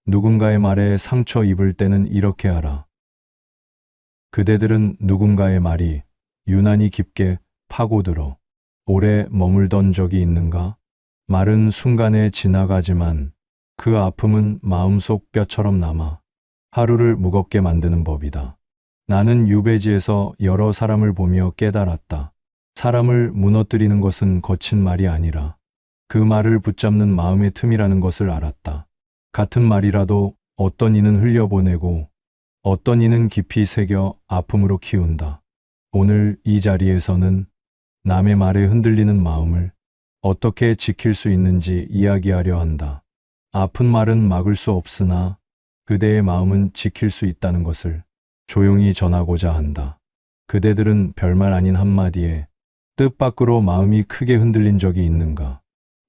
누군가의 말에 상처 입을 때는 이렇게 하라. 그대들은 누군가의 말이 유난히 깊게 파고들어 오래 머물던 적이 있는가? 말은 순간에 지나가지만 그 아픔은 마음속 뼈처럼 남아 하루를 무겁게 만드는 법이다. 나는 유배지에서 여러 사람을 보며 깨달았다. 사람을 무너뜨리는 것은 거친 말이 아니라 그 말을 붙잡는 마음의 틈이라는 것을 알았다. 같은 말이라도 어떤 이는 흘려보내고 어떤 이는 깊이 새겨 아픔으로 키운다. 오늘 이 자리에서는 남의 말에 흔들리는 마음을 어떻게 지킬 수 있는지 이야기하려 한다. 아픈 말은 막을 수 없으나 그대의 마음은 지킬 수 있다는 것을 조용히 전하고자 한다. 그대들은 별말 아닌 한마디에 뜻밖으로 마음이 크게 흔들린 적이 있는가?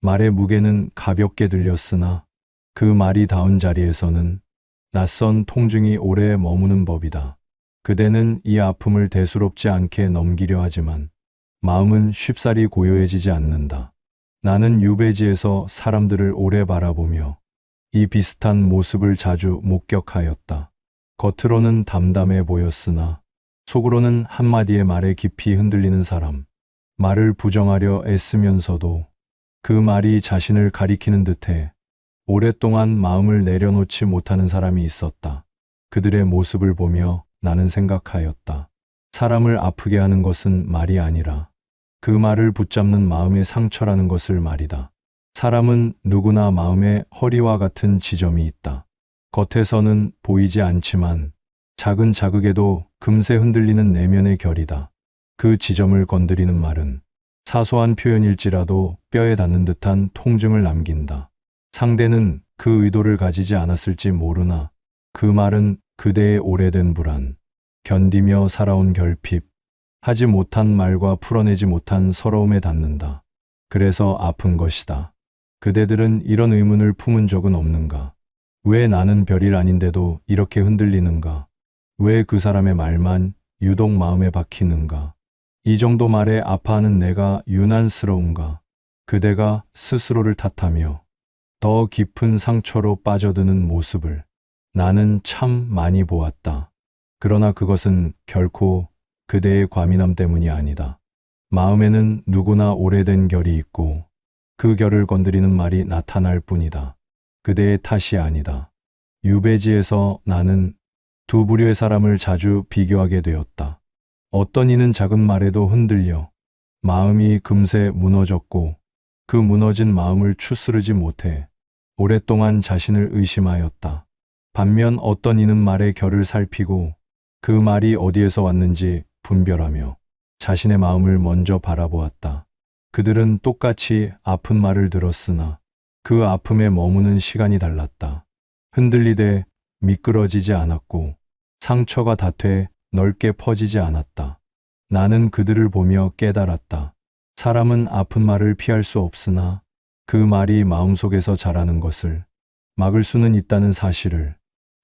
말의 무게는 가볍게 들렸으나 그 말이 닿은 자리에서는 낯선 통증이 오래 머무는 법이다. 그대는 이 아픔을 대수롭지 않게 넘기려 하지만 마음은 쉽사리 고요해지지 않는다. 나는 유배지에서 사람들을 오래 바라보며 이 비슷한 모습을 자주 목격하였다. 겉으로는 담담해 보였으나 속으로는 한마디의 말에 깊이 흔들리는 사람. 말을 부정하려 애쓰면서도 그 말이 자신을 가리키는 듯해 오랫동안 마음을 내려놓지 못하는 사람이 있었다. 그들의 모습을 보며 나는 생각하였다. 사람을 아프게 하는 것은 말이 아니라 그 말을 붙잡는 마음의 상처라는 것을 말이다. 사람은 누구나 마음에 허리와 같은 지점이 있다. 겉에서는 보이지 않지만 작은 자극에도 금세 흔들리는 내면의 결이다. 그 지점을 건드리는 말은 사소한 표현일지라도 뼈에 닿는 듯한 통증을 남긴다. 상대는 그 의도를 가지지 않았을지 모르나 그 말은 그대의 오래된 불안, 견디며 살아온 결핍, 하지 못한 말과 풀어내지 못한 서러움에 닿는다. 그래서 아픈 것이다. 그대들은 이런 의문을 품은 적은 없는가? 왜 나는 별일 아닌데도 이렇게 흔들리는가? 왜 그 사람의 말만 유독 마음에 박히는가? 이 정도 말에 아파하는 내가 유난스러운가? 그대가 스스로를 탓하며 더 깊은 상처로 빠져드는 모습을 나는 참 많이 보았다. 그러나 그것은 결코 그대의 과민함 때문이 아니다. 마음에는 누구나 오래된 결이 있고 그 결을 건드리는 말이 나타날 뿐이다. 그대의 탓이 아니다. 유배지에서 나는 두 부류의 사람을 자주 비교하게 되었다. 어떤 이는 작은 말에도 흔들려 마음이 금세 무너졌고 그 무너진 마음을 추스르지 못해 오랫동안 자신을 의심하였다. 반면 어떤 이는 말의 결을 살피고 그 말이 어디에서 왔는지 분별하며 자신의 마음을 먼저 바라보았다. 그들은 똑같이 아픈 말을 들었으나 그 아픔에 머무는 시간이 달랐다. 흔들리되 미끄러지지 않았고 상처가 닿되 넓게 퍼지지 않았다. 나는 그들을 보며 깨달았다. 사람은 아픈 말을 피할 수 없으나 그 말이 마음속에서 자라는 것을 막을 수는 있다는 사실을,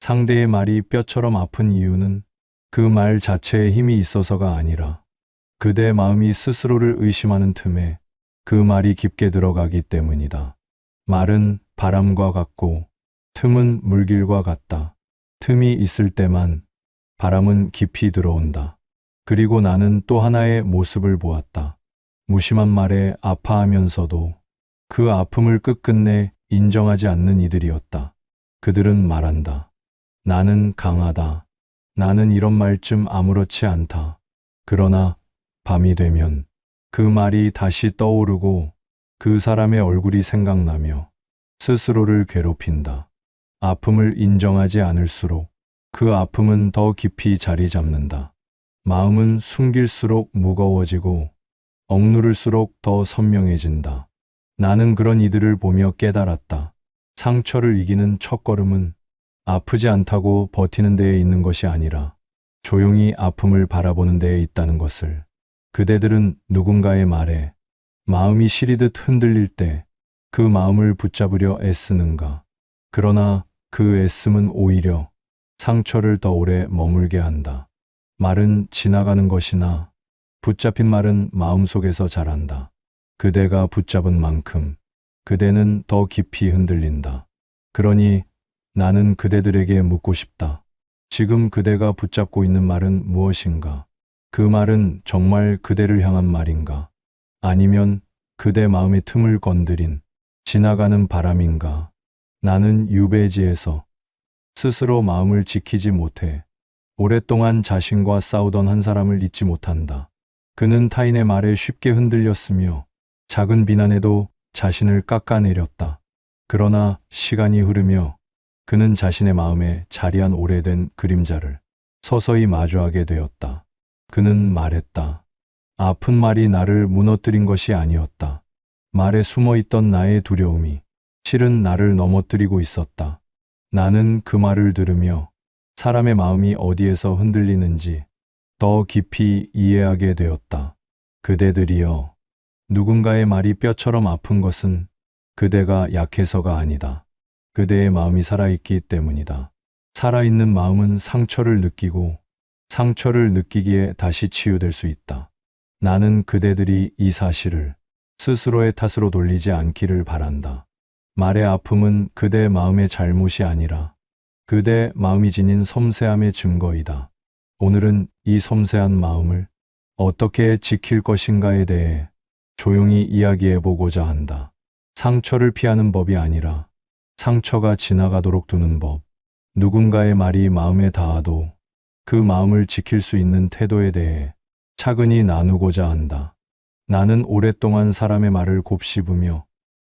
상대의 말이 뼈처럼 아픈 이유는 그 말 자체에 힘이 있어서가 아니라 그대 마음이 스스로를 의심하는 틈에 그 말이 깊게 들어가기 때문이다. 말은 바람과 같고 틈은 물길과 같다. 틈이 있을 때만 바람은 깊이 들어온다. 그리고 나는 또 하나의 모습을 보았다. 무심한 말에 아파하면서도 그 아픔을 끝끝내 인정하지 않는 이들이었다. 그들은 말한다. 나는 강하다. 나는 이런 말쯤 아무렇지 않다. 그러나 밤이 되면 그 말이 다시 떠오르고 그 사람의 얼굴이 생각나며 스스로를 괴롭힌다. 아픔을 인정하지 않을수록 그 아픔은 더 깊이 자리 잡는다. 마음은 숨길수록 무거워지고 억누를수록 더 선명해진다. 나는 그런 이들을 보며 깨달았다. 상처를 이기는 첫걸음은 아프지 않다고 버티는 데에 있는 것이 아니라 조용히 아픔을 바라보는 데에 있다는 것을. 그대들은 누군가의 말에 마음이 시리듯 흔들릴 때 그 마음을 붙잡으려 애쓰는가? 그러나 그 애씀은 오히려 상처를 더 오래 머물게 한다. 말은 지나가는 것이나 붙잡힌 말은 마음속에서 자란다. 그대가 붙잡은 만큼 그대는 더 깊이 흔들린다. 그러니 나는 그대들에게 묻고 싶다. 지금 그대가 붙잡고 있는 말은 무엇인가? 그 말은 정말 그대를 향한 말인가? 아니면 그대 마음의 틈을 건드린 지나가는 바람인가? 나는 유배지에서 스스로 마음을 지키지 못해 오랫동안 자신과 싸우던 한 사람을 잊지 못한다. 그는 타인의 말에 쉽게 흔들렸으며 작은 비난에도 자신을 깎아내렸다. 그러나 시간이 흐르며 그는 자신의 마음에 자리한 오래된 그림자를 서서히 마주하게 되었다. 그는 말했다. 아픈 말이 나를 무너뜨린 것이 아니었다. 말에 숨어있던 나의 두려움이 실은 나를 넘어뜨리고 있었다. 나는 그 말을 들으며 사람의 마음이 어디에서 흔들리는지 더 깊이 이해하게 되었다. 그대들이여, 누군가의 말이 뼈처럼 아픈 것은 그대가 약해서가 아니다. 그대의 마음이 살아있기 때문이다. 살아있는 마음은 상처를 느끼고 상처를 느끼기에 다시 치유될 수 있다. 나는 그대들이 이 사실을 스스로의 탓으로 돌리지 않기를 바란다. 말의 아픔은 그대 마음의 잘못이 아니라 그대 마음이 지닌 섬세함의 증거이다. 오늘은 이 섬세한 마음을 어떻게 지킬 것인가에 대해 조용히 이야기해 보고자 한다. 상처를 피하는 법이 아니라 상처가 지나가도록 두는 법. 누군가의 말이 마음에 닿아도 그 마음을 지킬 수 있는 태도에 대해 차근히 나누고자 한다. 나는 오랫동안 사람의 말을 곱씹으며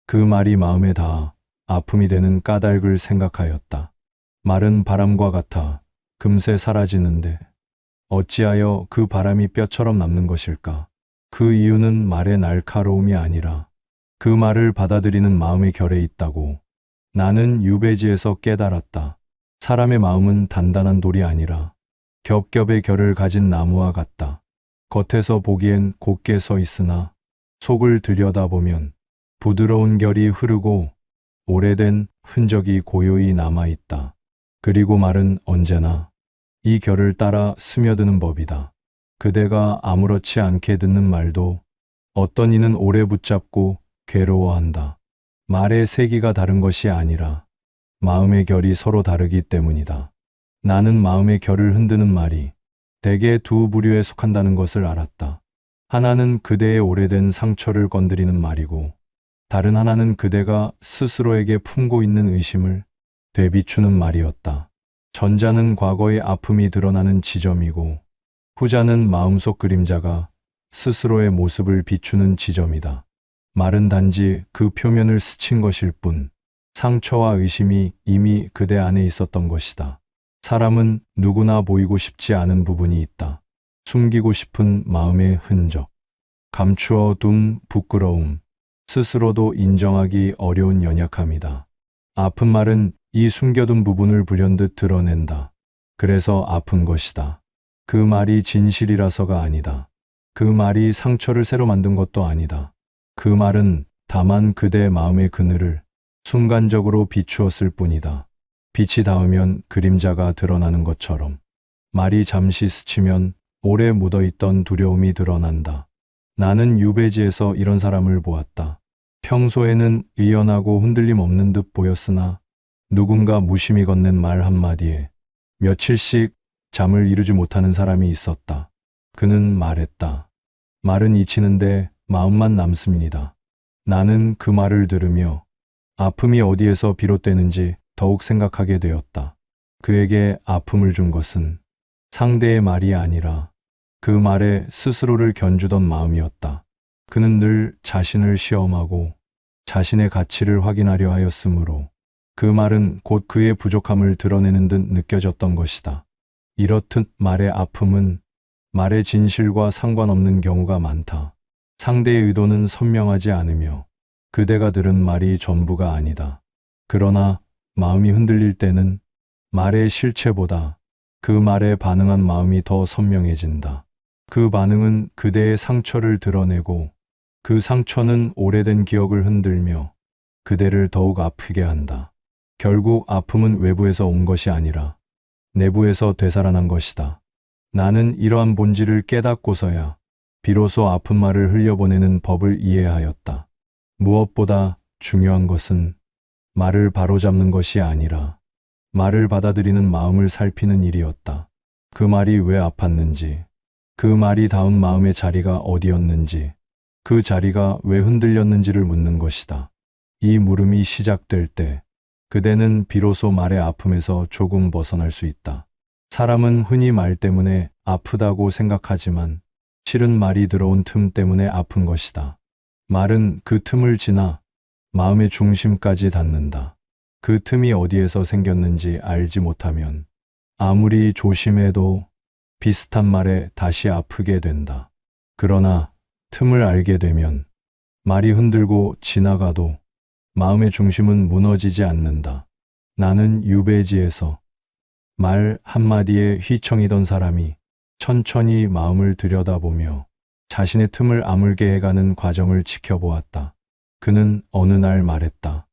그 말이 마음에 닿아 아픔이 되는 까닭을 생각하였다. 말은 바람과 같아 금세 사라지는데 어찌하여 그 바람이 뼈처럼 남는 것일까? 그 이유는 말의 날카로움이 아니라 그 말을 받아들이는 마음의 결에 있다고 나는 유배지에서 깨달았다. 사람의 마음은 단단한 돌이 아니라 겹겹의 결을 가진 나무와 같다. 겉에서 보기엔 곧게 서 있으나 속을 들여다보면 부드러운 결이 흐르고 오래된 흔적이 고요히 남아있다. 그리고 말은 언제나 이 결을 따라 스며드는 법이다. 그대가 아무렇지 않게 듣는 말도 어떤 이는 오래 붙잡고 괴로워한다. 말의 세기가 다른 것이 아니라 마음의 결이 서로 다르기 때문이다. 나는 마음의 결을 흔드는 말이 대개 두 부류에 속한다는 것을 알았다. 하나는 그대의 오래된 상처를 건드리는 말이고 다른 하나는 그대가 스스로에게 품고 있는 의심을 되비추는 말이었다. 전자는 과거의 아픔이 드러나는 지점이고 후자는 마음속 그림자가 스스로의 모습을 비추는 지점이다. 말은 단지 그 표면을 스친 것일 뿐 상처와 의심이 이미 그대 안에 있었던 것이다. 사람은 누구나 보이고 싶지 않은 부분이 있다. 숨기고 싶은 마음의 흔적, 감추어 둔 부끄러움, 스스로도 인정하기 어려운 연약함이다. 아픈 말은 이 숨겨둔 부분을 불현듯 드러낸다. 그래서 아픈 것이다. 그 말이 진실이라서가 아니다. 그 말이 상처를 새로 만든 것도 아니다. 그 말은 다만 그대 마음의 그늘을 순간적으로 비추었을 뿐이다. 빛이 닿으면 그림자가 드러나는 것처럼 말이 잠시 스치면 오래 묻어있던 두려움이 드러난다. 나는 유배지에서 이런 사람을 보았다. 평소에는 의연하고 흔들림 없는 듯 보였으나 누군가 무심히 건넨 말 한마디에 며칠씩 잠을 이루지 못하는 사람이 있었다. 그는 말했다. 말은 잊히는데 마음만 남습니다. 나는 그 말을 들으며 아픔이 어디에서 비롯되는지 더욱 생각하게 되었다. 그에게 아픔을 준 것은 상대의 말이 아니라 그 말에 스스로를 견주던 마음이었다. 그는 늘 자신을 시험하고 자신의 가치를 확인하려 하였으므로 그 말은 곧 그의 부족함을 드러내는 듯 느껴졌던 것이다. 이렇듯 말의 아픔은 말의 진실과 상관없는 경우가 많다. 상대의 의도는 선명하지 않으며 그대가 들은 말이 전부가 아니다. 그러나 마음이 흔들릴 때는 말의 실체보다 그 말에 반응한 마음이 더 선명해진다. 그 반응은 그대의 상처를 드러내고 그 상처는 오래된 기억을 흔들며 그대를 더욱 아프게 한다. 결국 아픔은 외부에서 온 것이 아니라 내부에서 되살아난 것이다. 나는 이러한 본질을 깨닫고서야 비로소 아픈 말을 흘려보내는 법을 이해하였다. 무엇보다 중요한 것은 말을 바로잡는 것이 아니라 말을 받아들이는 마음을 살피는 일이었다. 그 말이 왜 아팠는지, 그 말이 닿은 마음의 자리가 어디였는지, 그 자리가 왜 흔들렸는지를 묻는 것이다. 이 물음이 시작될 때 그대는 비로소 말의 아픔에서 조금 벗어날 수 있다. 사람은 흔히 말 때문에 아프다고 생각하지만 실은 말이 들어온 틈 때문에 아픈 것이다. 말은 그 틈을 지나 마음의 중심까지 닿는다. 그 틈이 어디에서 생겼는지 알지 못하면 아무리 조심해도 비슷한 말에 다시 아프게 된다. 그러나 틈을 알게 되면 말이 흔들고 지나가도 마음의 중심은 무너지지 않는다. 나는 유배지에서 말 한마디에 휘청이던 사람이 천천히 마음을 들여다보며 자신의 틈을 아물게 해가는 과정을 지켜보았다. 그는 어느 날 말했다.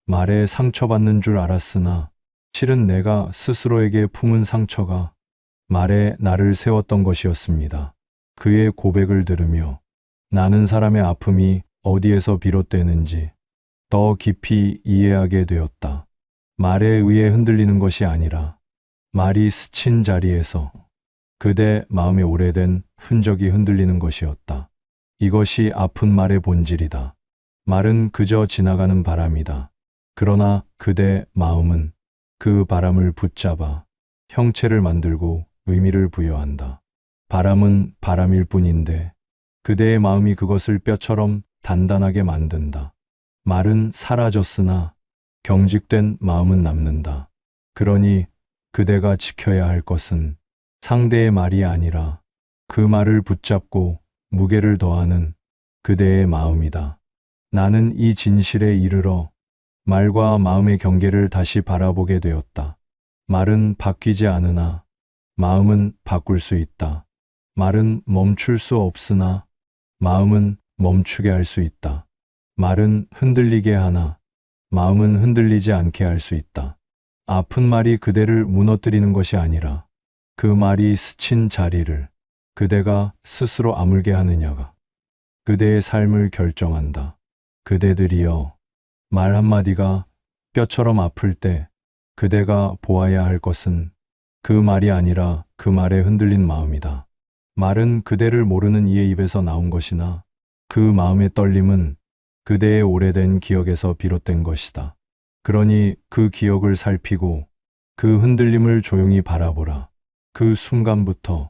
말에 상처받는 줄 알았으나 실은 내가 스스로에게 품은 상처가 말에 나를 세웠던 것이었습니다. 그의 고백을 들으며 나는 사람의 아픔이 어디에서 비롯되는지 더 깊이 이해하게 되었다. 말에 의해 흔들리는 것이 아니라 말이 스친 자리에서 그대 마음의 오래된 흔적이 흔들리는 것이었다. 이것이 아픈 말의 본질이다. 말은 그저 지나가는 바람이다. 그러나 그대 마음은 그 바람을 붙잡아 형체를 만들고 의미를 부여한다. 바람은 바람일 뿐인데 그대의 마음이 그것을 뼈처럼 단단하게 만든다. 말은 사라졌으나 경직된 마음은 남는다. 그러니 그대가 지켜야 할 것은 상대의 말이 아니라 그 말을 붙잡고 무게를 더하는 그대의 마음이다. 나는 이 진실에 이르러 말과 마음의 경계를 다시 바라보게 되었다. 말은 바뀌지 않으나 마음은 바꿀 수 있다. 말은 멈출 수 없으나 마음은 멈추게 할 수 있다. 말은 흔들리게 하나 마음은 흔들리지 않게 할 수 있다. 아픈 말이 그대를 무너뜨리는 것이 아니라 그 말이 스친 자리를 그대가 스스로 아물게 하느냐가 그대의 삶을 결정한다. 그대들이여, 말 한마디가 뼈처럼 아플 때 그대가 보아야 할 것은 그 말이 아니라 그 말에 흔들린 마음이다. 말은 그대를 모르는 이의 입에서 나온 것이나 그 마음의 떨림은 그대의 오래된 기억에서 비롯된 것이다. 그러니 그 기억을 살피고 그 흔들림을 조용히 바라보라. 그 순간부터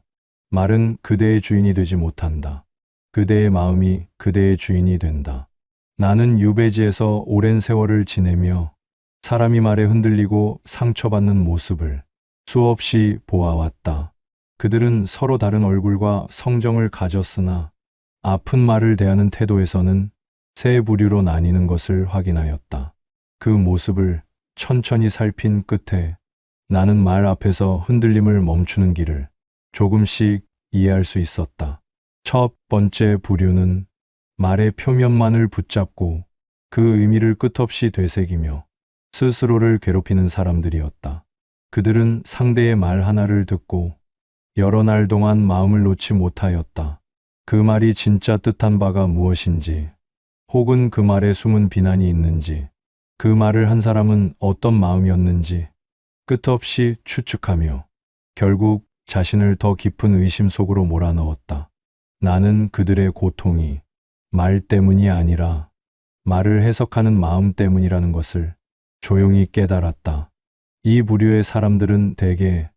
말은 그대의 주인이 되지 못한다. 그대의 마음이 그대의 주인이 된다. 나는 유배지에서 오랜 세월을 지내며 사람이 말에 흔들리고 상처받는 모습을 수없이 보아왔다. 그들은 서로 다른 얼굴과 성정을 가졌으나 아픈 말을 대하는 태도에서는 세 부류로 나뉘는 것을 확인하였다. 그 모습을 천천히 살핀 끝에 나는 말 앞에서 흔들림을 멈추는 길을 조금씩 이해할 수 있었다. 첫 번째 부류는 말의 표면만을 붙잡고 그 의미를 끝없이 되새기며 스스로를 괴롭히는 사람들이었다. 그들은 상대의 말 하나를 듣고 여러 날 동안 마음을 놓지 못하였다. 그 말이 진짜 뜻한 바가 무엇인지, 혹은 그 말에 숨은 비난이 있는지, 그 말을 한 사람은 어떤 마음이었는지 끝없이 추측하며 결국 자신을 더 깊은 의심 속으로 몰아넣었다. 나는 그들의 고통이 말 때문이 아니라 말을 해석하는 마음 때문이라는 것을 조용히 깨달았다. 이 부류의 사람들은 대개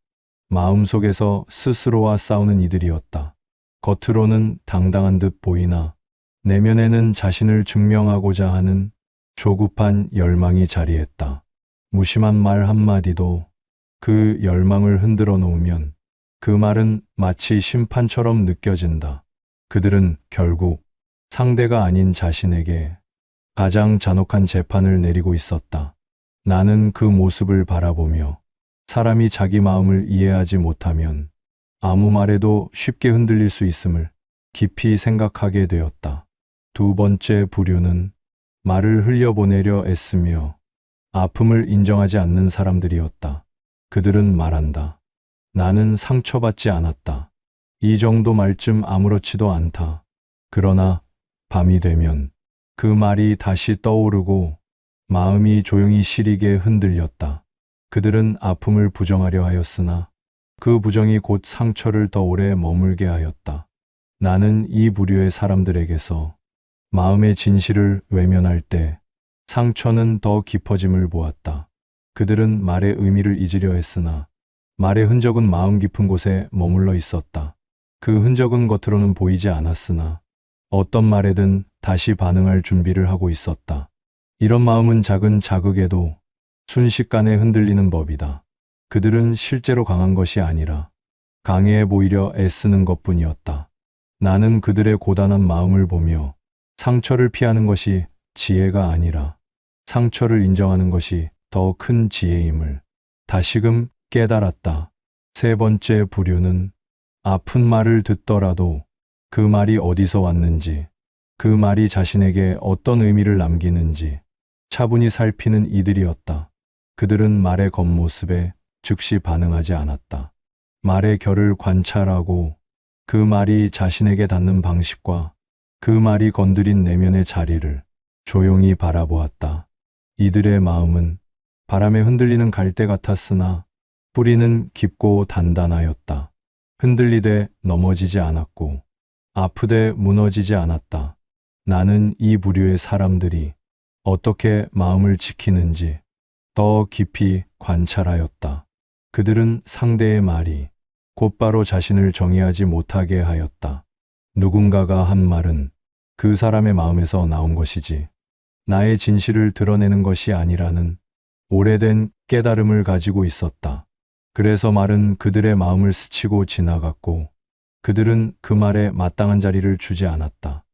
마음속에서 스스로와 싸우는 이들이었다. 겉으로는 당당한 듯 보이나 내면에는 자신을 증명하고자 하는 조급한 열망이 자리했다. 무심한 말 한마디도 그 열망을 흔들어 놓으면 그 말은 마치 심판처럼 느껴진다. 그들은 결국 상대가 아닌 자신에게 가장 잔혹한 재판을 내리고 있었다. 나는 그 모습을 바라보며 사람이 자기 마음을 이해하지 못하면 아무 말에도 쉽게 흔들릴 수 있음을 깊이 생각하게 되었다. 두 번째 부류는 말을 흘려보내려 애쓰며 아픔을 인정하지 않는 사람들이었다. 그들은 말한다. 나는 상처받지 않았다. 이 정도 말쯤 아무렇지도 않다. 그러나 밤이 되면 그 말이 다시 떠오르고 마음이 조용히 시리게 흔들렸다. 그들은 아픔을 부정하려 하였으나 그 부정이 곧 상처를 더 오래 머물게 하였다. 나는 이 부류의 사람들에게서 마음의 진실을 외면할 때 상처는 더 깊어짐을 보았다. 그들은 말의 의미를 잊으려 했으나 말의 흔적은 마음 깊은 곳에 머물러 있었다. 그 흔적은 겉으로는 보이지 않았으나 어떤 말에든 다시 반응할 준비를 하고 있었다. 이런 마음은 작은 자극에도 순식간에 흔들리는 법이다. 그들은 실제로 강한 것이 아니라 강해 보이려 애쓰는 것뿐이었다. 나는 그들의 고단한 마음을 보며 상처를 피하는 것이 지혜가 아니라 상처를 인정하는 것이 더 큰 지혜임을 다시금 깨달았다. 세 번째 부류는 아픈 말을 듣더라도 그 말이 어디서 왔는지, 그 말이 자신에게 어떤 의미를 남기는지 차분히 살피는 이들이었다. 그들은 말의 겉모습에 즉시 반응하지 않았다. 말의 결을 관찰하고 그 말이 자신에게 닿는 방식과 그 말이 건드린 내면의 자리를 조용히 바라보았다. 이들의 마음은 바람에 흔들리는 갈대 같았으나 뿌리는 깊고 단단하였다. 흔들리되 넘어지지 않았고 아프되 무너지지 않았다. 나는 이 부류의 사람들이 어떻게 마음을 지키는지 더 깊이 관찰하였다. 그들은 상대의 말이 곧바로 자신을 정의하지 못하게 하였다. 누군가가 한 말은 그 사람의 마음에서 나온 것이지 나의 진실을 드러내는 것이 아니라는 오래된 깨달음을 가지고 있었다. 그래서 말은 그들의 마음을 스치고 지나갔고 그들은 그 말에 마땅한 자리를 주지 않았다.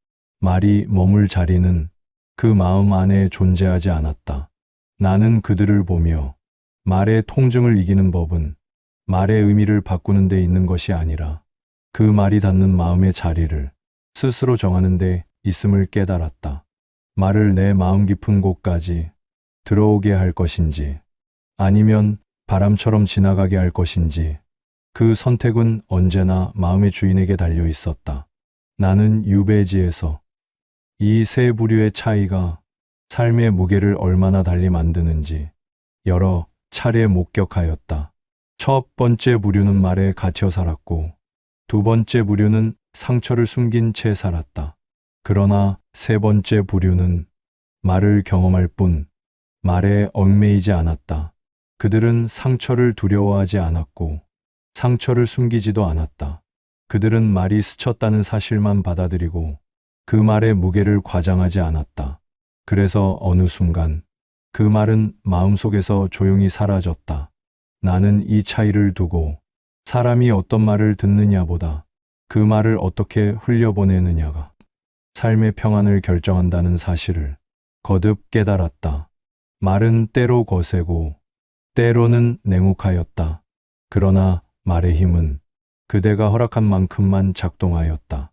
말이 머물 자리는 그 마음 안에 존재하지 않았다. 나는 그들을 보며 말의 통증을 이기는 법은 말의 의미를 바꾸는 데 있는 것이 아니라 그 말이 닿는 마음의 자리를 스스로 정하는 데 있음을 깨달았다. 말을 내 마음 깊은 곳까지 들어오게 할 것인지 아니면 바람처럼 지나가게 할 것인지 그 선택은 언제나 마음의 주인에게 달려 있었다. 나는 유배지에서 이 세 부류의 차이가 삶의 무게를 얼마나 달리 만드는지 여러 차례 목격하였다. 첫 번째 부류는 말에 갇혀 살았고 두 번째 부류는 상처를 숨긴 채 살았다. 그러나 세 번째 부류는 말을 경험할 뿐 말에 얽매이지 않았다. 그들은 상처를 두려워하지 않았고 상처를 숨기지도 않았다. 그들은 말이 스쳤다는 사실만 받아들이고 그 말의 무게를 과장하지 않았다. 그래서 어느 순간 그 말은 마음속에서 조용히 사라졌다. 나는 이 차이를 두고 사람이 어떤 말을 듣느냐보다 그 말을 어떻게 흘려보내느냐가 삶의 평안을 결정한다는 사실을 거듭 깨달았다. 말은 때로 거세고 때로는 냉혹하였다. 그러나 말의 힘은 그대가 허락한 만큼만 작동하였다.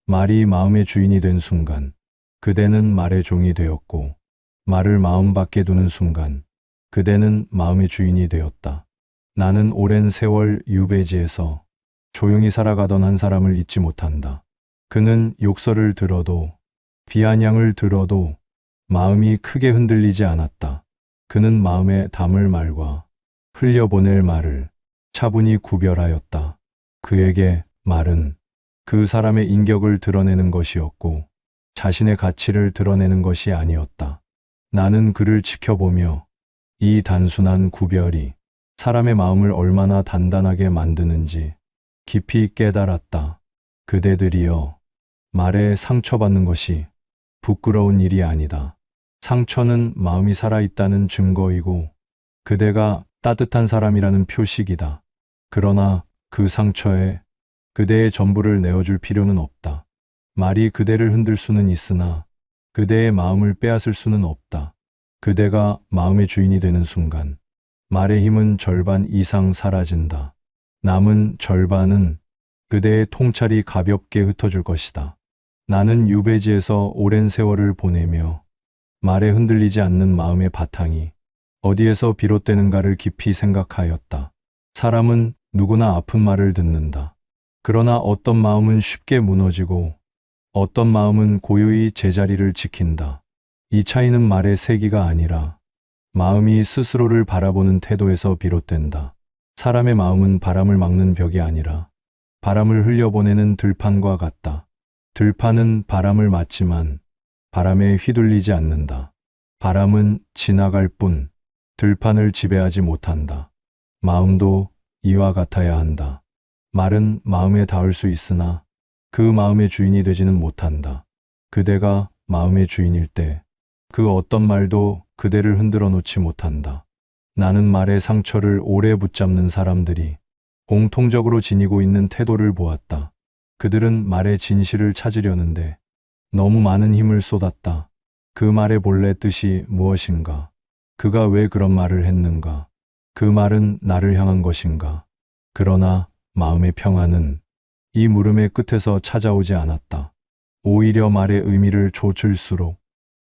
말이 마음의 주인이 된 순간 그대는 말의 종이 되었고 말을 마음 밖에 두는 순간 그대는 마음의 주인이 되었다. 나는 오랜 세월 유배지에서 조용히 살아가던 한 사람을 잊지 못한다. 그는 욕설을 들어도 비아냥을 들어도 마음이 크게 흔들리지 않았다. 그는 마음에 담을 말과 흘려보낼 말을 차분히 구별하였다. 그에게 말은 그 사람의 인격을 드러내는 것이었고 자신의 가치를 드러내는 것이 아니었다. 나는 그를 지켜보며 이 단순한 구별이 사람의 마음을 얼마나 단단하게 만드는지 깊이 깨달았다. 그대들이여, 말에 상처받는 것이 부끄러운 일이 아니다. 상처는 마음이 살아있다는 증거이고 그대가 따뜻한 사람이라는 표식이다. 그러나 그 상처에 그대의 전부를 내어줄 필요는 없다. 말이 그대를 흔들 수는 있으나 그대의 마음을 빼앗을 수는 없다. 그대가 마음의 주인이 되는 순간 말의 힘은 절반 이상 사라진다. 남은 절반은 그대의 통찰이 가볍게 흩어줄 것이다. 나는 유배지에서 오랜 세월을 보내며 말에 흔들리지 않는 마음의 바탕이 어디에서 비롯되는가를 깊이 생각하였다. 사람은 누구나 아픈 말을 듣는다. 그러나 어떤 마음은 쉽게 무너지고 어떤 마음은 고요히 제자리를 지킨다. 이 차이는 말의 세기가 아니라 마음이 스스로를 바라보는 태도에서 비롯된다. 사람의 마음은 바람을 막는 벽이 아니라 바람을 흘려보내는 들판과 같다. 들판은 바람을 맞지만 바람에 휘둘리지 않는다. 바람은 지나갈 뿐 들판을 지배하지 못한다. 마음도 이와 같아야 한다. 말은 마음에 닿을 수 있으나 그 마음의 주인이 되지는 못한다. 그대가 마음의 주인일 때 그 어떤 말도 그대를 흔들어 놓지 못한다. 나는 말의 상처를 오래 붙잡는 사람들이 공통적으로 지니고 있는 태도를 보았다. 그들은 말의 진실을 찾으려는데 너무 많은 힘을 쏟았다. 그 말의 본래 뜻이 무엇인가? 그가 왜 그런 말을 했는가? 그 말은 나를 향한 것인가? 그러나 마음의 평안은 이 물음의 끝에서 찾아오지 않았다. 오히려 말의 의미를 좇을수록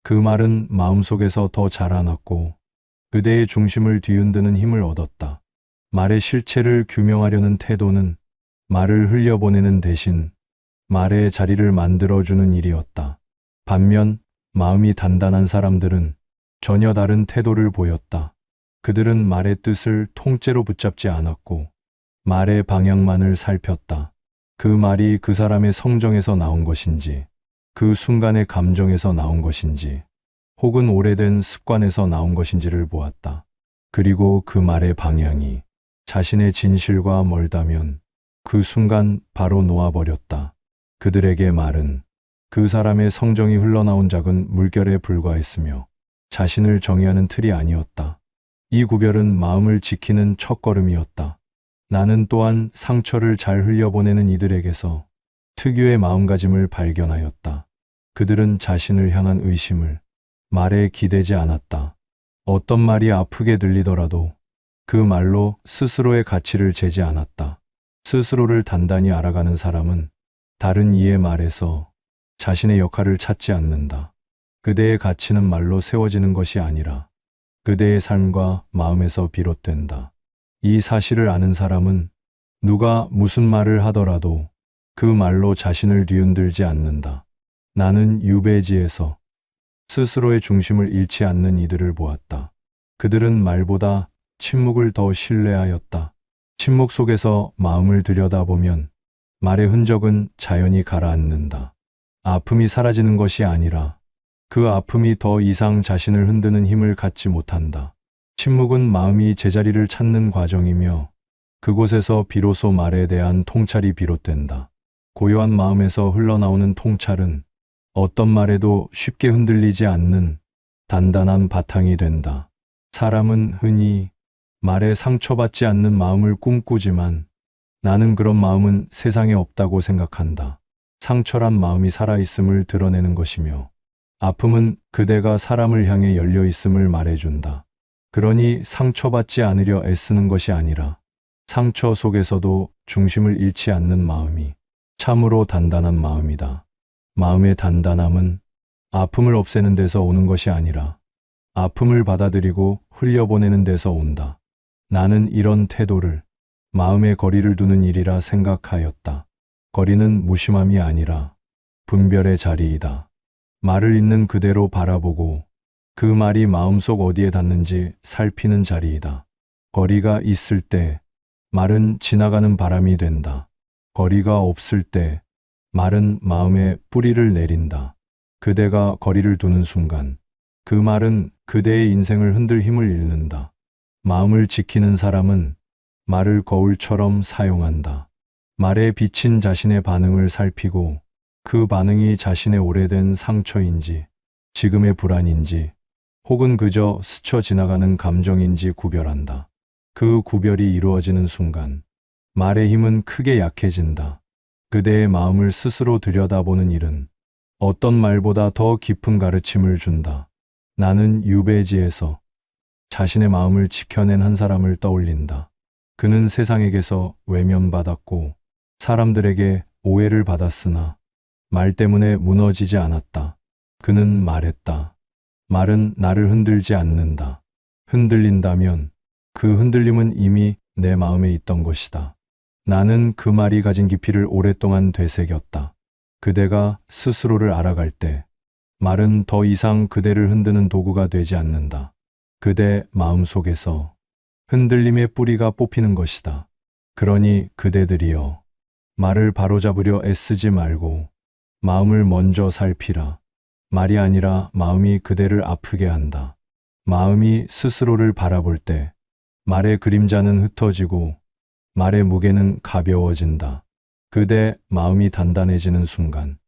그 말은 마음속에서 더 자라났고 그대의 중심을 뒤흔드는 힘을 얻었다. 말의 실체를 규명하려는 태도는 말을 흘려보내는 대신 말의 자리를 만들어주는 일이었다. 반면 마음이 단단한 사람들은 전혀 다른 태도를 보였다. 그들은 말의 뜻을 통째로 붙잡지 않았고 말의 방향만을 살폈다. 그 말이 그 사람의 성정에서 나온 것인지, 그 순간의 감정에서 나온 것인지, 혹은 오래된 습관에서 나온 것인지를 보았다. 그리고 그 말의 방향이 자신의 진실과 멀다면 그 순간 바로 놓아버렸다. 그들에게 말은 그 사람의 성정이 흘러나온 작은 물결에 불과했으며 자신을 정의하는 틀이 아니었다. 이 구별은 마음을 지키는 첫걸음이었다. 나는 또한 상처를 잘 흘려보내는 이들에게서 특유의 마음가짐을 발견하였다. 그들은 자신을 향한 의심을 말에 기대지 않았다. 어떤 말이 아프게 들리더라도 그 말로 스스로의 가치를 재지 않았다. 스스로를 단단히 알아가는 사람은 다른 이의 말에서 자신의 역할을 찾지 않는다. 그대의 가치는 말로 세워지는 것이 아니라 그대의 삶과 마음에서 비롯된다. 이 사실을 아는 사람은 누가 무슨 말을 하더라도 그 말로 자신을 뒤흔들지 않는다. 나는 유배지에서 스스로의 중심을 잃지 않는 이들을 보았다. 그들은 말보다 침묵을 더 신뢰하였다. 침묵 속에서 마음을 들여다보면 말의 흔적은 자연히 가라앉는다. 아픔이 사라지는 것이 아니라 그 아픔이 더 이상 자신을 흔드는 힘을 갖지 못한다. 침묵은 마음이 제자리를 찾는 과정이며 그곳에서 비로소 말에 대한 통찰이 비롯된다. 고요한 마음에서 흘러나오는 통찰은 어떤 말에도 쉽게 흔들리지 않는 단단한 바탕이 된다. 사람은 흔히 말에 상처받지 않는 마음을 꿈꾸지만 나는 그런 마음은 세상에 없다고 생각한다. 상처란 마음이 살아있음을 드러내는 것이며 아픔은 그대가 사람을 향해 열려 있음을 말해준다. 그러니 상처받지 않으려 애쓰는 것이 아니라 상처 속에서도 중심을 잃지 않는 마음이 참으로 단단한 마음이다. 마음의 단단함은 아픔을 없애는 데서 오는 것이 아니라 아픔을 받아들이고 흘려보내는 데서 온다. 나는 이런 태도를 마음의 거리를 두는 일이라 생각하였다. 거리는 무심함이 아니라 분별의 자리이다. 말을 있는 그대로 바라보고 그 말이 마음속 어디에 닿는지 살피는 자리이다. 거리가 있을 때 말은 지나가는 바람이 된다. 거리가 없을 때 말은 마음에 뿌리를 내린다. 그대가 거리를 두는 순간 그 말은 그대의 인생을 흔들 힘을 잃는다. 마음을 지키는 사람은 말을 거울처럼 사용한다. 말에 비친 자신의 반응을 살피고 그 반응이 자신의 오래된 상처인지 지금의 불안인지 혹은 그저 스쳐 지나가는 감정인지 구별한다. 그 구별이 이루어지는 순간 말의 힘은 크게 약해진다. 그대의 마음을 스스로 들여다보는 일은 어떤 말보다 더 깊은 가르침을 준다. 나는 유배지에서 자신의 마음을 지켜낸 한 사람을 떠올린다. 그는 세상에게서 외면받았고 사람들에게 오해를 받았으나 말 때문에 무너지지 않았다. 그는 말했다. 말은 나를 흔들지 않는다. 흔들린다면 그 흔들림은 이미 내 마음에 있던 것이다. 나는 그 말이 가진 깊이를 오랫동안 되새겼다. 그대가 스스로를 알아갈 때 말은 더 이상 그대를 흔드는 도구가 되지 않는다. 그대 마음 속에서 흔들림의 뿌리가 뽑히는 것이다. 그러니 그대들이여, 말을 바로잡으려 애쓰지 말고 마음을 먼저 살피라. 말이 아니라 마음이 그대를 아프게 한다. 마음이 스스로를 바라볼 때 말의 그림자는 흩어지고 말의 무게는 가벼워진다. 그대 마음이 단단해지는 순간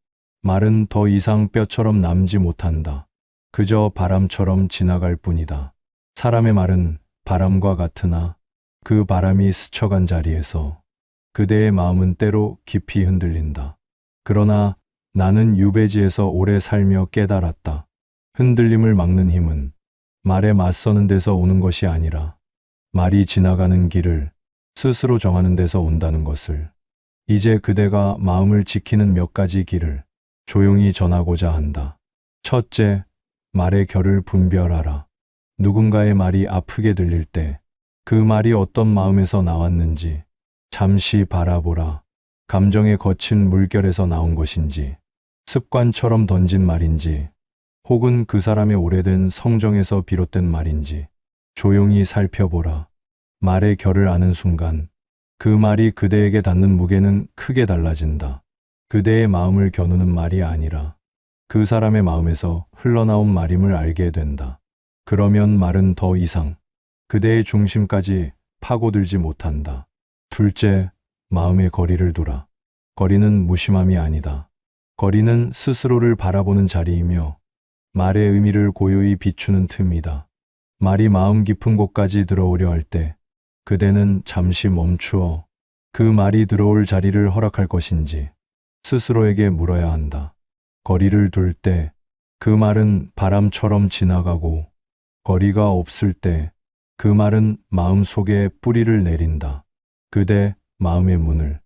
말은 더 이상 뼈처럼 남지 못한다. 그저 바람처럼 지나갈 뿐이다. 사람의 말은 바람과 같으나 그 바람이 스쳐간 자리에서 그대의 마음은 때로 깊이 흔들린다. 그러나 나는 유배지에서 오래 살며 깨달았다. 흔들림을 막는 힘은 말에 맞서는 데서 오는 것이 아니라 말이 지나가는 길을 스스로 정하는 데서 온다는 것을. 이제 그대가 마음을 지키는 몇 가지 길을 조용히 전하고자 한다. 첫째, 말의 결을 분별하라. 누군가의 말이 아프게 들릴 때 그 말이 어떤 마음에서 나왔는지 잠시 바라보라. 감정의 거친 물결에서 나온 것인지, 습관처럼 던진 말인지, 혹은 그 사람의 오래된 성정에서 비롯된 말인지 조용히 살펴보라. 말의 결을 아는 순간 그 말이 그대에게 닿는 무게는 크게 달라진다. 그대의 마음을 겨누는 말이 아니라 그 사람의 마음에서 흘러나온 말임을 알게 된다. 그러면 말은 더 이상 그대의 중심까지 파고들지 못한다. 둘째, 마음의 거리를 두라. 거리는 무심함이 아니다. 거리는 스스로를 바라보는 자리이며 말의 의미를 고요히 비추는 틈이다. 말이 마음 깊은 곳까지 들어오려 할 때 그대는 잠시 멈추어 그 말이 들어올 자리를 허락할 것인지 스스로에게 물어야 한다. 거리를 둘 때 그 말은 바람처럼 지나가고, 거리가 없을 때 그 말은 마음 속에 뿌리를 내린다. 그대 마음의 문을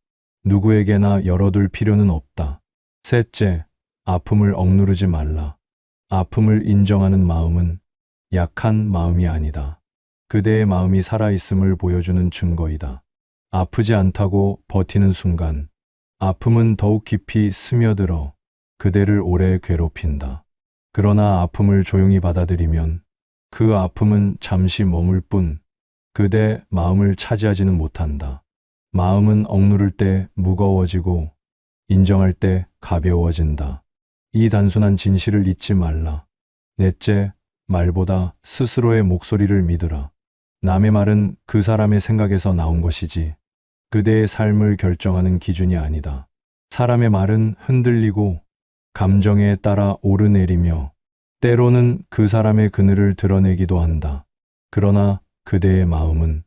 누구에게나 열어둘 필요는 없다. 셋째, 아픔을 억누르지 말라. 아픔을 인정하는 마음은 약한 마음이 아니다. 그대의 마음이 살아있음을 보여주는 증거이다. 아프지 않다고 버티는 순간 아픔은 더욱 깊이 스며들어 그대를 오래 괴롭힌다. 그러나 아픔을 조용히 받아들이면 그 아픔은 잠시 머물 뿐 그대 마음을 차지하지는 못한다. 마음은 억누를 때 무거워지고 인정할 때 가벼워진다. 이 단순한 진실을 잊지 말라. 넷째, 말보다 스스로의 목소리를 믿으라. 남의 말은 그 사람의 생각에서 나온 것이지 그대의 삶을 결정하는 기준이 아니다. 사람의 말은 흔들리고 감정에 따라 오르내리며 때로는 그 사람의 그늘을 드러내기도 한다. 그러나 그대의 마음은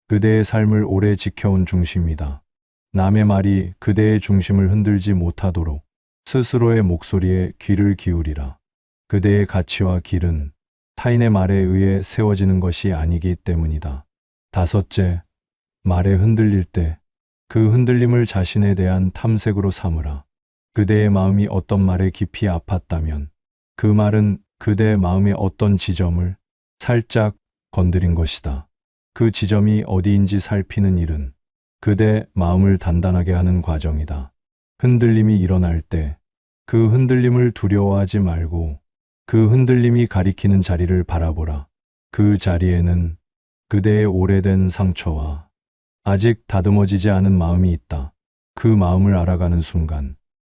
그대의 삶을 오래 지켜온 중심이다. 남의 말이 그대의 중심을 흔들지 못하도록 스스로의 목소리에 귀를 기울이라. 그대의 가치와 길은 타인의 말에 의해 세워지는 것이 아니기 때문이다. 다섯째, 말에 흔들릴 때 그 흔들림을 자신에 대한 탐색으로 삼으라. 그대의 마음이 어떤 말에 깊이 아팠다면 그 말은 그대의 마음의 어떤 지점을 살짝 건드린 것이다. 그 지점이 어디인지 살피는 일은 그대 마음을 단단하게 하는 과정이다. 흔들림이 일어날 때 그 흔들림을 두려워하지 말고 그 흔들림이 가리키는 자리를 바라보라. 그 자리에는 그대의 오래된 상처와 아직 다듬어지지 않은 마음이 있다. 그 마음을 알아가는 순간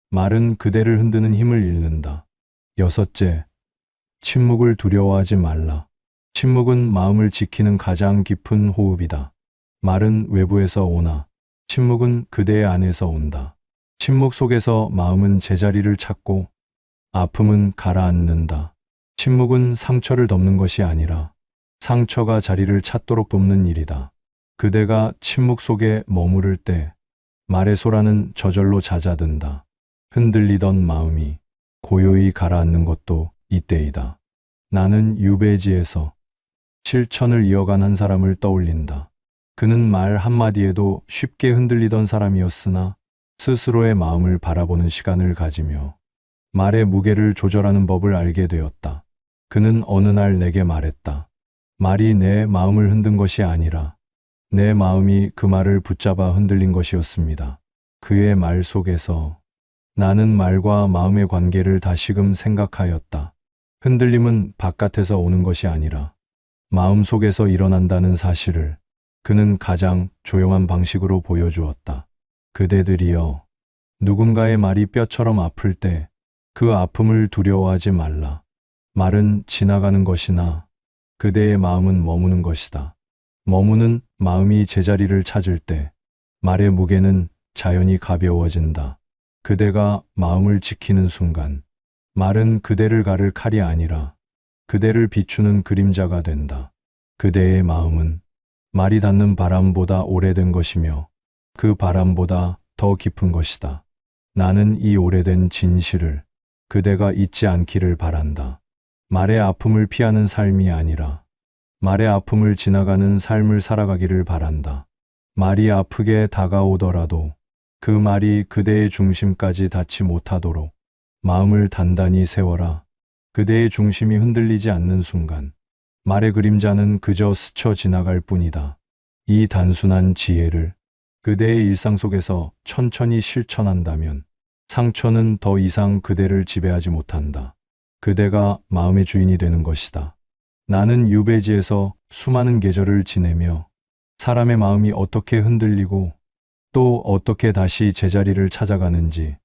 말은 그대를 흔드는 힘을 잃는다. 여섯째, 침묵을 두려워하지 말라. 침묵은 마음을 지키는 가장 깊은 호흡이다. 말은 외부에서 오나 침묵은 그대의 안에서 온다. 침묵 속에서 마음은 제자리를 찾고 아픔은 가라앉는다. 침묵은 상처를 덮는 것이 아니라 상처가 자리를 찾도록 돕는 일이다. 그대가 침묵 속에 머무를 때 말의 소라는 저절로 잦아든다. 흔들리던 마음이 고요히 가라앉는 것도 이때이다. 나는 유배지에서 실천을 이어간 한 사람을 떠올린다. 그는 말 한마디에도 쉽게 흔들리던 사람이었으나 스스로의 마음을 바라보는 시간을 가지며 말의 무게를 조절하는 법을 알게 되었다. 그는 어느 날 내게 말했다. 말이 내 마음을 흔든 것이 아니라 내 마음이 그 말을 붙잡아 흔들린 것이었습니다. 그의 말 속에서 나는 말과 마음의 관계를 다시금 생각하였다. 흔들림은 바깥에서 오는 것이 아니라 마음속에서 일어난다는 사실을 그는 가장 조용한 방식으로 보여주었다. 그대들이여, 누군가의 말이 뼈처럼 아플 때 그 아픔을 두려워하지 말라. 말은 지나가는 것이나 그대의 마음은 머무는 것이다. 머무는 마음이 제자리를 찾을 때 말의 무게는 자연히 가벼워진다. 그대가 마음을 지키는 순간 말은 그대를 가를 칼이 아니라 그대를 비추는 그림자가 된다. 그대의 마음은 말이 닿는 바람보다 오래된 것이며 그 바람보다 더 깊은 것이다. 나는 이 오래된 진실을 그대가 잊지 않기를 바란다. 말의 아픔을 피하는 삶이 아니라 말의 아픔을 지나가는 삶을 살아가기를 바란다. 말이 아프게 다가오더라도 그 말이 그대의 중심까지 닿지 못하도록 마음을 단단히 세워라. 그대의 중심이 흔들리지 않는 순간 말의 그림자는 그저 스쳐 지나갈 뿐이다. 이 단순한 지혜를 그대의 일상 속에서 천천히 실천한다면 상처는 더 이상 그대를 지배하지 못한다. 그대가 마음의 주인이 되는 것이다. 나는 유배지에서 수많은 계절을 지내며 사람의 마음이 어떻게 흔들리고 또 어떻게 다시 제자리를 찾아가는지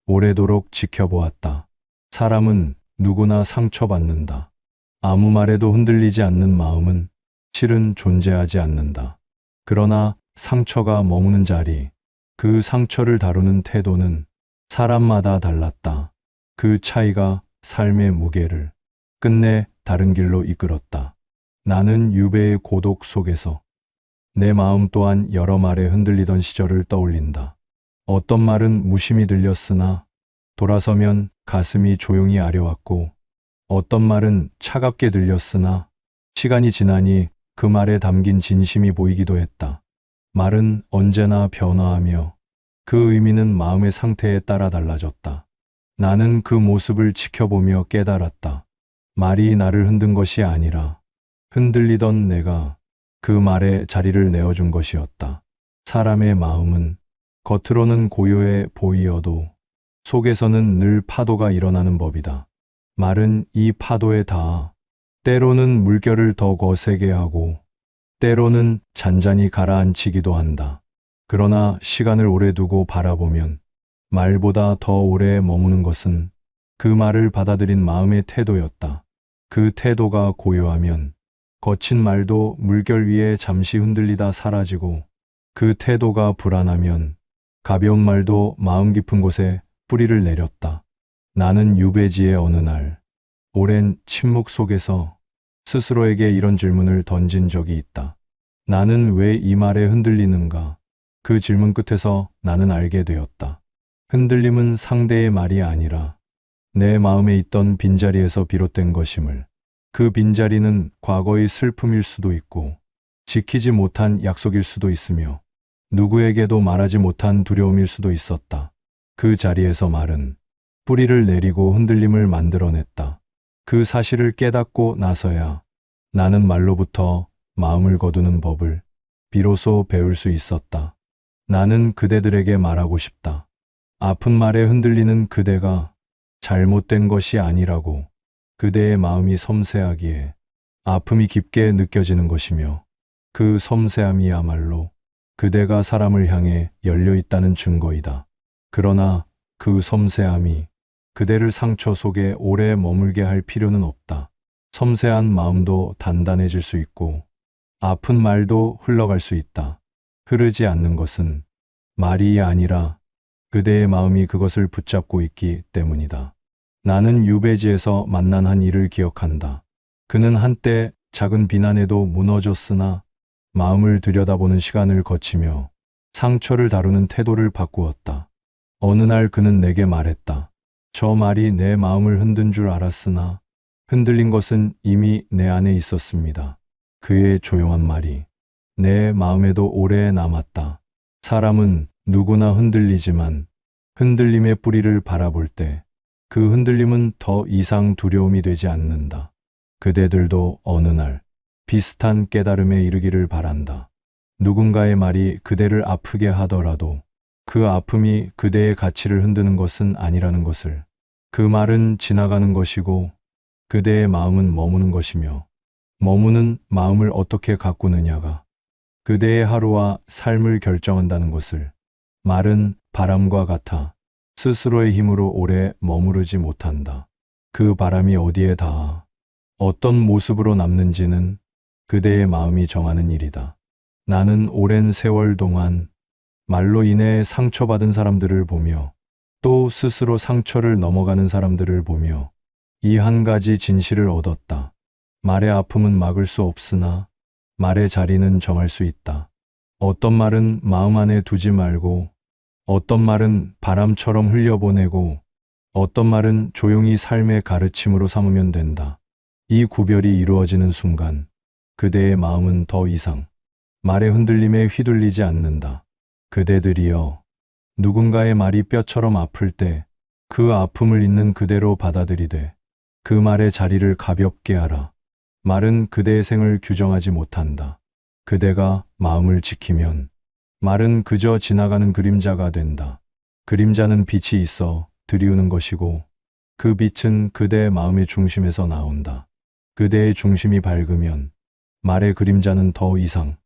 오래도록 지켜보았다. 사람은 누구나 상처받는다. 아무 말에도 흔들리지 않는 마음은 실은 존재하지 않는다. 그러나 상처가 머무는 자리, 그 상처를 다루는 태도는 사람마다 달랐다. 그 차이가 삶의 무게를 끝내 다른 길로 이끌었다. 나는 유배의 고독 속에서 내 마음 또한 여러 말에 흔들리던 시절을 떠올린다. 어떤 말은 무심히 들렸으나 돌아서면 가슴이 조용히 아려왔고 어떤 말은 차갑게 들렸으나 시간이 지나니 그 말에 담긴 진심이 보이기도 했다. 말은 언제나 변화하며 그 의미는 마음의 상태에 따라 달라졌다. 나는 그 모습을 지켜보며 깨달았다. 말이 나를 흔든 것이 아니라 흔들리던 내가 그 말에 자리를 내어준 것이었다. 사람의 마음은 겉으로는 고요해 보이어도 속에서는 늘 파도가 일어나는 법이다. 말은 이 파도에 닿아 때로는 물결을 더 거세게 하고 때로는 잔잔히 가라앉히기도 한다. 그러나 시간을 오래 두고 바라보면 말보다 더 오래 머무는 것은 그 말을 받아들인 마음의 태도였다. 그 태도가 고요하면 거친 말도 물결 위에 잠시 흔들리다 사라지고 그 태도가 불안하면 가벼운 말도 마음 깊은 곳에 뿌리를 내렸다. 나는 유배지의 어느 날 오랜 침묵 속에서 스스로에게 이런 질문을 던진 적이 있다. 나는 왜 이 말에 흔들리는가? 그 질문 끝에서 나는 알게 되었다. 흔들림은 상대의 말이 아니라 내 마음에 있던 빈자리에서 비롯된 것임을. 그 빈자리는 과거의 슬픔일 수도 있고 지키지 못한 약속일 수도 있으며 누구에게도 말하지 못한 두려움일 수도 있었다. 그 자리에서 말은 뿌리를 내리고 흔들림을 만들어냈다. 그 사실을 깨닫고 나서야 나는 말로부터 마음을 거두는 법을 비로소 배울 수 있었다. 나는 그대들에게 말하고 싶다. 아픈 말에 흔들리는 그대가 잘못된 것이 아니라고. 그대의 마음이 섬세하기에 아픔이 깊게 느껴지는 것이며 그 섬세함이야말로 그대가 사람을 향해 열려 있다는 증거이다. 그러나 그 섬세함이 그대를 상처 속에 오래 머물게 할 필요는 없다. 섬세한 마음도 단단해질 수 있고 아픈 말도 흘러갈 수 있다. 흐르지 않는 것은 말이 아니라 그대의 마음이 그것을 붙잡고 있기 때문이다. 나는 유배지에서 만난 한 일을 기억한다. 그는 한때 작은 비난에도 무너졌으나 마음을 들여다보는 시간을 거치며 상처를 다루는 태도를 바꾸었다. 어느 날 그는 내게 말했다. 저 말이 내 마음을 흔든 줄 알았으나 흔들린 것은 이미 내 안에 있었습니다. 그의 조용한 말이 내 마음에도 오래 남았다. 사람은 누구나 흔들리지만 흔들림의 뿌리를 바라볼 때 그 흔들림은 더 이상 두려움이 되지 않는다. 그대들도 어느 날 비슷한 깨달음에 이르기를 바란다. 누군가의 말이 그대를 아프게 하더라도 그 아픔이 그대의 가치를 흔드는 것은 아니라는 것을. 그 말은 지나가는 것이고 그대의 마음은 머무는 것이며 머무는 마음을 어떻게 가꾸느냐가 그대의 하루와 삶을 결정한다는 것을. 말은 바람과 같아 스스로의 힘으로 오래 머무르지 못한다. 그 바람이 어디에 닿아 어떤 모습으로 남는지는 그대의 마음이 정하는 일이다. 나는 오랜 세월 동안 말로 인해 상처받은 사람들을 보며 또 스스로 상처를 넘어가는 사람들을 보며 이 한 가지 진실을 얻었다. 말의 아픔은 막을 수 없으나 말의 자리는 정할 수 있다. 어떤 말은 마음 안에 두지 말고, 어떤 말은 바람처럼 흘려보내고, 어떤 말은 조용히 삶의 가르침으로 삼으면 된다. 이 구별이 이루어지는 순간 그대의 마음은 더 이상 말의 흔들림에 휘둘리지 않는다. 그대들이여, 누군가의 말이 뼈처럼 아플 때 그 아픔을 있는 그대로 받아들이되 그 말의 자리를 가볍게 하라. 말은 그대의 생을 규정하지 못한다. 그대가 마음을 지키면 말은 그저 지나가는 그림자가 된다. 그림자는 빛이 있어 들이우는 것이고 그 빛은 그대의 마음의 중심에서 나온다. 그대의 중심이 밝으면 말의 그림자는 더 이상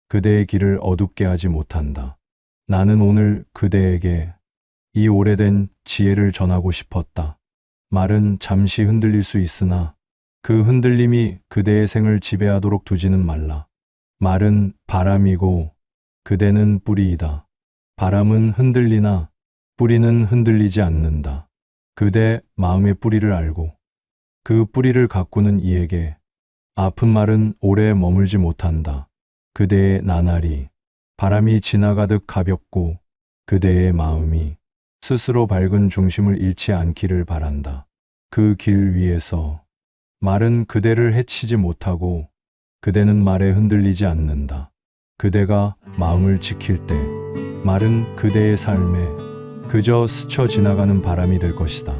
그대의 길을 어둡게 하지 못한다. 나는 오늘 그대에게 이 오래된 지혜를 전하고 싶었다. 말은 잠시 흔들릴 수 있으나 그 흔들림이 그대의 생을 지배하도록 두지는 말라. 말은 바람이고 그대는 뿌리이다. 바람은 흔들리나 뿌리는 흔들리지 않는다. 그대 마음의 뿌리를 알고 그 뿌리를 가꾸는 이에게 아픈 말은 오래 머물지 못한다. 그대의 나날이 바람이 지나가듯 가볍고 그대의 마음이 스스로 밝은 중심을 잃지 않기를 바란다. 그 길 위에서 말은 그대를 해치지 못하고 그대는 말에 흔들리지 않는다. 그대가 마음을 지킬 때 말은 그대의 삶에 그저 스쳐 지나가는 바람이 될 것이다.